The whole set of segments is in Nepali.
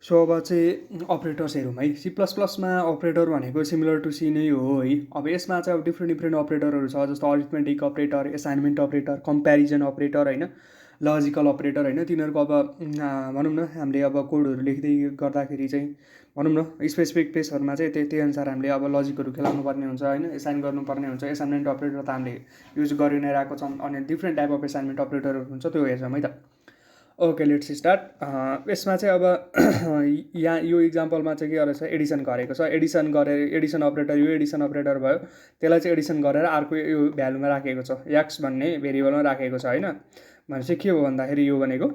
सो अब चाहिँ अपरेटर्स हेरौँ है। सी प्लस प्लसमा अपरेटर भनेको सिमिलर टु सी नै हो है। अब यसमा चाहिँ अब डिफ्रेन्ट डिफ्रेन्ट अपरेटरहरू छ, जस्तो arithmetic operator, assignment operator, comparison operator होइन, लजिकल अपरेटर होइन। तिनीहरूको अब भनौँ न हामीले अब कोडहरू लेख्दै गर्दाखेरि चाहिँ भनौँ न स्पेसिफिक पेजहरूमा चाहिँ त्यही अनुसार हामीले अब लजिकहरू खेलाउनु पर्ने हुन्छ होइन, एसाइन गर्नुपर्ने हुन्छ। एसाइनमेन्ट अपरेटर त हामीले युज गरि नै रहेको छौँ। अनि डिफ्रेन्ट टाइप अफ एसाइनमेन्ट अपरेटरहरू हुन्छ, त्यो हेर्छौँ है त। Okay, let's start. यसमा चाहिँ अब यहाँ यो इक्जाम्पलमा चाहिँ के रहेछ, एडिसन गरेको छ। एडिसन गरेर एडिसन अपरेटर, यो एडिसन अपरेटर भयो, त्यसलाई चाहिँ एडिसन गरेर अर्को यो भ्यालुमा राखेको छ, एक्स भन्ने भेरिएबलमा राखेको छ होइन। भनेपछि के हो भन्दाखेरि यो भनेको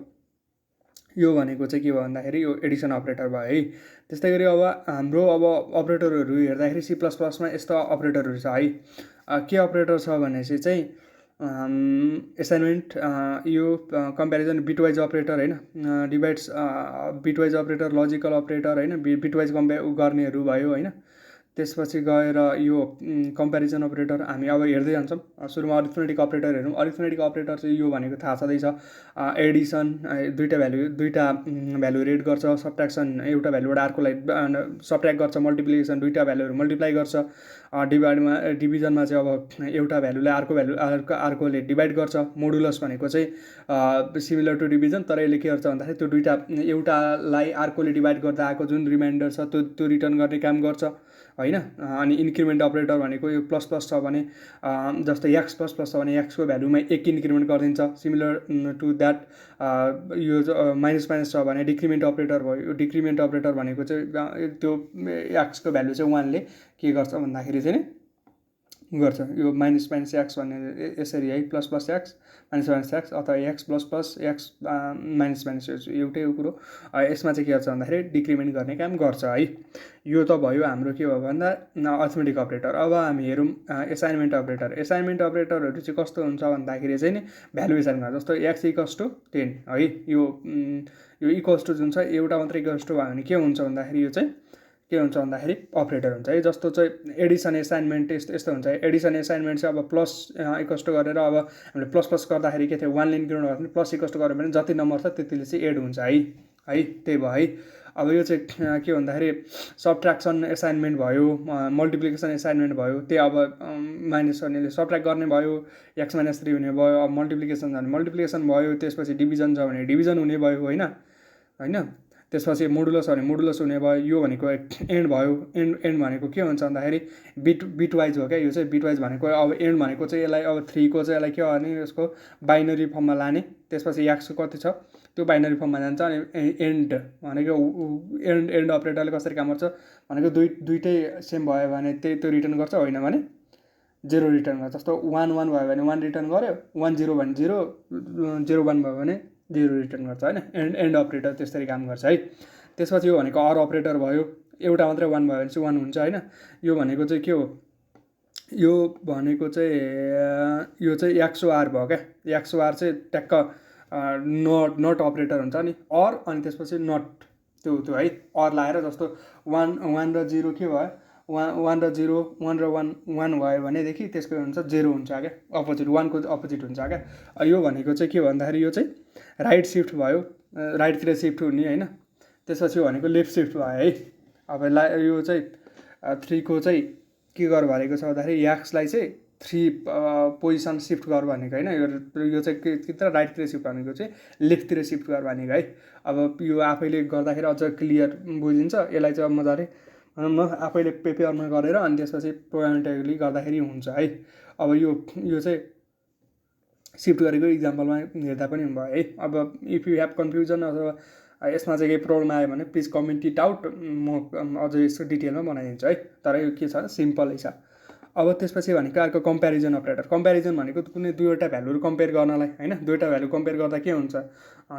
चाहिँ के हो भन्दाखेरि यो एडिसन अपरेटर भयो है। त्यस्तै गरी अब हाम्रो अब अपरेटरहरू हेर्दाखेरि सी प्लस प्लसमा यस्तो अपरेटरहरू छ है। के अपरेटर छ भनेपछि चाहिँ एसाइनमेन्ट, यो कम्प्यारिजन, बिटवाइज अपरेटर होइन, divides bitwise operator, logical operator होइन, बिटवाइज गर्नेहरू भयो होइन। त्यसपछि गएर यो कम्प्यारिजन अपरेटर हामी अब हेर्दै जान्छौँ। सुरुमा अरिथमेटिक अपरेटर हेरौँ। अरिथमेटिक अपरेटर चाहिँ यो भनेको थाहा छँदैछ, एडिसन दुईवटा भ्यालु रेड गर्छ, सब्ट्र्याक्सन एउटा भ्यालुबाट अर्कोलाई सब्ट्र्याक्ट गर्छ, मल्टिप्लिकेसन दुईवटा भ्यालुहरू मल्टिप्लाई गर्छ, डिभिजनमा चाहिँ अब एउटा भ्यालुलाई अर्कोले डिभाइड गर्छ। मोडुलस भनेको चाहिँ सिमिलर टु डिभिजन, तर यसले के गर्छ भन्दाखेरि त्यो एउटालाई अर्कोले डिभाइड गर्दा आएको जुन रिमाइन्डर छ त्यो रिटर्न गर्ने काम गर्छ होइन। अनि इन्क्रिमेन्ट अपरेटर भनेको यो प्लस प्लस छ भने, जस्तै एक्स प्लस प्लस छ भने एक्सको भ्यालुमा 1 इन्क्रिमेन्ट गरिदिन्छ। सिमिलर टु द्याट यो माइनस माइनस छ भने डिक्रिमेन्ट अपरेटर भयो। यो डिक्रिमेन्ट अपरेटर भनेको चाहिँ त्यो एक्सको भ्यालु चाहिँ 1ले के गर्छ भन्दाखेरि चाहिँ गर्छ, यो माइनस माइनस एक्स भन्ने यसरी है, plus plus X minus minus X, अथवा X plus plus X minus minus एउटै कुरो। यसमा चाहिँ के गर्छ भन्दाखेरि डिक्रिमेन्ट गर्ने काम गर्छ है। यो त भयो हाम्रो के भयो भन्दा अरिथमेटिक अपरेटर। अब हामी हेरौँ एसाइनमेन्ट अपरेटर। एसाइनमेन्ट अपरेटरहरू चाहिँ कस्तो हुन्छ भन्दाखेरि चाहिँ नि भ्यालु एसाइन गर्छ। जस्तो एक्स इक्वल्स टु 10 है, यो इक्वल्स टु जुन छ एउटा मात्रै इक्वल्स टु भयो भने के हुन्छ भन्दाखेरि यो चाहिँ के हुन्छ भन्दाखेरि अपरेटर हुन्छ है। जस्तो चाहिँ एडिसन एसाइनमेन्ट यस्तो हुन्छ है। एडिसन एसाइनमेन्ट चाहिँ अब प्लस इक्वल्स टु गरेर अब हामीले प्लस प्लस गर्दाखेरि के थियो, 1 इन्क्रिमेन्ट गर्यो भने प्लस इक्वल्स टु गऱ्यो भने जति नम्बर छ त्यतिले चाहिँ एड हुन्छ है त्यही भयो है। अब यो चाहिँ के भन्दाखेरि सब्ट्र्याक्सन एसाइनमेन्ट भयो, मल्टिप्लिकेसन एसाइनमेन्ट भयो, त्यही अब माइनस गर्नेले सब्ट्र्याक्ट गर्ने भयो, एक्स माइनस 3 हुने भयो। अब मल्टिप्लिकेसन छ भने मल्टिप्लिकेसन भयो, त्यसपछि डिभिजन छ भने डिभिजन हुने भयो होइन। त्यसपछि मोडुलस भने मोडुलस हुने भयो। यो भनेको एन्ड भयो। एन्ड भनेको के हुन्छ भन्दाखेरि बिटवाइज हो क्या। यो चाहिँ बिटवाइज भनेको अब एन्ड भनेको चाहिँ यसलाई अब 3 को चाहिँ यसलाई के गर्ने, यसको बाइनरी फर्ममा लाने, त्यसपछि एक्स कति छ त्यो बाइनरी फर्ममा जान्छ। अनि एन्ड भनेको एन्ड अपरेटरले कसरी काम गर्छ भनेको दुइटै सेम भयो भने त्यो रिटर्न गर्छ, होइन भने 0 रिटर्न गर्छ। जस्तो 1 1 भयो भने 1 रिटर्न गर्यो, 1 0 भने 0, 0 1 भयो भने 0 रिटर्न गर्छ होइन। एन्ड अपरेटर त्यसरी काम गर्छ है। त्यसपछि यो भनेको अर अपरेटर भयो, एउटा मात्रै 1 भयो भने चाहिँ 1 हुन्छ होइन। यो भनेको चाहिँ के हो, यो भनेको चाहिँ यो चाहिँ एक्सओआर भयो क्या। एक्सओआर चाहिँ ट्याक्क नट अपरेटर हुन्छ नि, अर अनि त्यसपछि नट त्यो है, अर लाएर। जस्तो 1 र 0 के भयो, 1 र 0, 1 र 1 भयो भनेदेखि त्यसको हुन्छ 0 हुन्छ क्या, अपोजिट 1 को अपोजिट हुन्छ क्या। यो भनेको चाहिँ के भन्दाखेरि यो चाहिँ राइट सिफ्ट भयो, राइटतिर सिफ्ट हुने होइन। त्यसपछि भनेको लेफ्ट सिफ्ट भयो है। अब यो चाहिँ 3 को चाहिँ के गर भनेको छ भन्दाखेरि एक्सलाई चाहिँ 3 पोजिसन सिफ्ट गर भनेको होइन। यो चाहिँ के राइटतिर सिफ्ट भनेको चाहिँ लेफ्टतिर सिफ्ट गर भनेको है। अब यो आफैले गर्दाखेरि अझ क्लियर बुझिन्छ। यसलाई चाहिँ अब मजाले भनौँ न आफैले पेपरमा गरेर अनि त्यसपछि प्रोग्रामेटिकली गर्दाखेरि हुन्छ है। अब यो चाहिँ सिफ्ट गरेको इक्जाम्पलमा हेर्दा पनि भयो है। अब इफ यु हेभ कन्फ्युजन अथवा यसमा चाहिँ केही प्रब्लम आयो भने प्लिज कमेन्ट इट आउट, म अझ यसको डिटेलमा बनाइदिन्छु है। तर यो के छ, सिम्पलै छ। अब त्यसपछि भनेको अर्को कम्प्यारिजन अपरेटर। कम्प्यारिजन भनेको कुनै दुईवटा भ्यालुहरू कम्पेयर गर्नलाई होइन। दुईवटा भ्यालु कम्पेयर गर्दा के हुन्छ,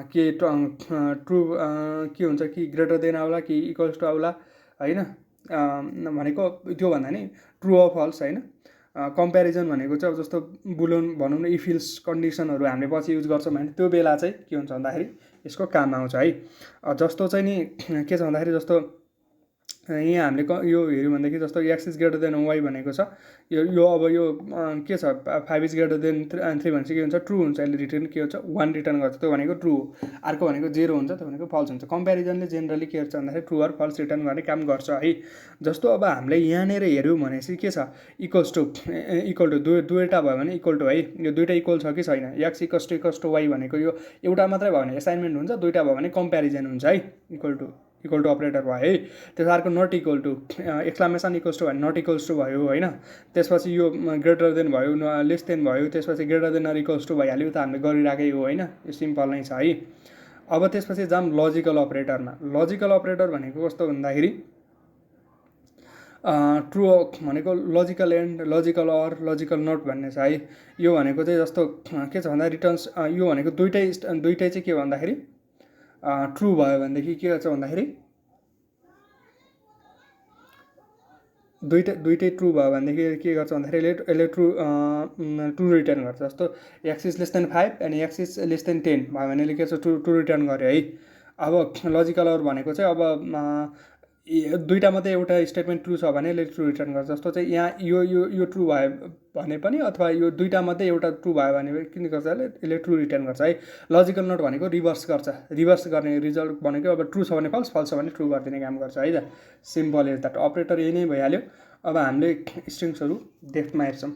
के ट्रु के हुन्छ कि ग्रेटर देन आउला कि इक्वल्स टु आउला होइन। भनेको त्यो भन्दा नि ट्रु अफ फल्स होइन। कम्प्यारिजन भनेको चाहिँ अब जस्तो बुलोन भनौँ न, इफ-इल्स कन्डिसनहरू हामीले पछि युज गर्छौँ भने त्यो बेला चाहिँ के हुन्छ भन्दाखेरि यसको काम आउँछ है। जस्तो चाहिँ नि के छ भन्दाखेरि जस्तो यहाँ हामीले यो हेऱ्यौँ भनेदेखि जस्तो x is greater than y भनेको छ, यो अब यो के छ 5 इज ग्रेटर देन 3 भनेपछि के हुन्छ ट्रु हुन्छ, यसले रिटर्न के हुन्छ 1 रिटर्न गर्छ, त्यो भनेको ट्रु हो। अर्को भनेको 0 हुन्छ, त्यो भनेको फल्स हुन्छ। कम्पेरिजनले जेनरली के गर्छ भन्दाखेरि ट्रु अर फल्स रिटर्न गर्ने काम गर्छ है। जस्तो अब हामीले यहाँनिर हेऱ्यौँ भनेपछि के छ इक्वल टु दुईवटा भयो भने इक्वल टु है, यो दुईवटा इक्वल छ कि छैन, एक्स इक्वल्स टु वाई भनेको यो एउटा मात्रै भयो भने एसाइनमेन्ट हुन्छ, दुईवटा भयो भने कम्पेरिजन हुन्छ है। इक्वल टु अपरेटर भयो है। त्यस अर्को not equal to exclamation equals to भने नट इक्वल्स टु भयो होइन। त्यसपछि यो ग्रेटर देन भयो, लेस देन भयो, त्यसपछि greater than or equals to भइहाल्यो, त हामीले गरिराखेकै हो होइन, यो सिम्पल नै छ है। अब त्यसपछि जाऊँ लजिकल अपरेटरमा। लजिकल अपरेटर भनेको कस्तो भन्दाखेरि ट्रु भनेको logical and, logical or, logical not भन्ने छ है। यो भनेको चाहिँ जस्तो के छ भन्दा रिटर्न्स, यो भनेको दुइटै चाहिँ के भन्दाखेरि ट्रु भयो भनेदेखि के गर्छ भन्दाखेरि दुइटै ट्रु भयो भनेदेखि के गर्छ भन्दाखेरि यसले ट्रु रिटर्न गर्छ। जस्तो एक्स इज लेस देन 5 अनि एक्स इज लेस देन 10 भयो भने यसले के छ ट्रु रिटर्न गर्यो है। अब लजिकल अर भनेको चाहिँ अब दुईवटा मात्रै एउटा स्टेटमेन्ट ट्रु छ भने यसले ट्रु रिटर्न गर्छ। जस्तो चाहिँ यहाँ यो ट्रु भयो भने पनि अथवा यो दुईवटा मात्रै एउटा ट्रु भयो भने के गर्छ यसले ट्रु रिटर्न गर्छ है। लजिकल नट भनेको रिभर्स गर्छ, रिभर्स गर्ने रिजल्ट भनेको अब ट्रु छ भने फल्स, फल्स छ भने ट्रु गरिदिने काम गर्छ है त। सिम्पल एज द्याट, अपरेटर यही नै भइहाल्यो। अब हामीले स्ट्रिङ्सहरू डेफ्टमा हेर्छौँ।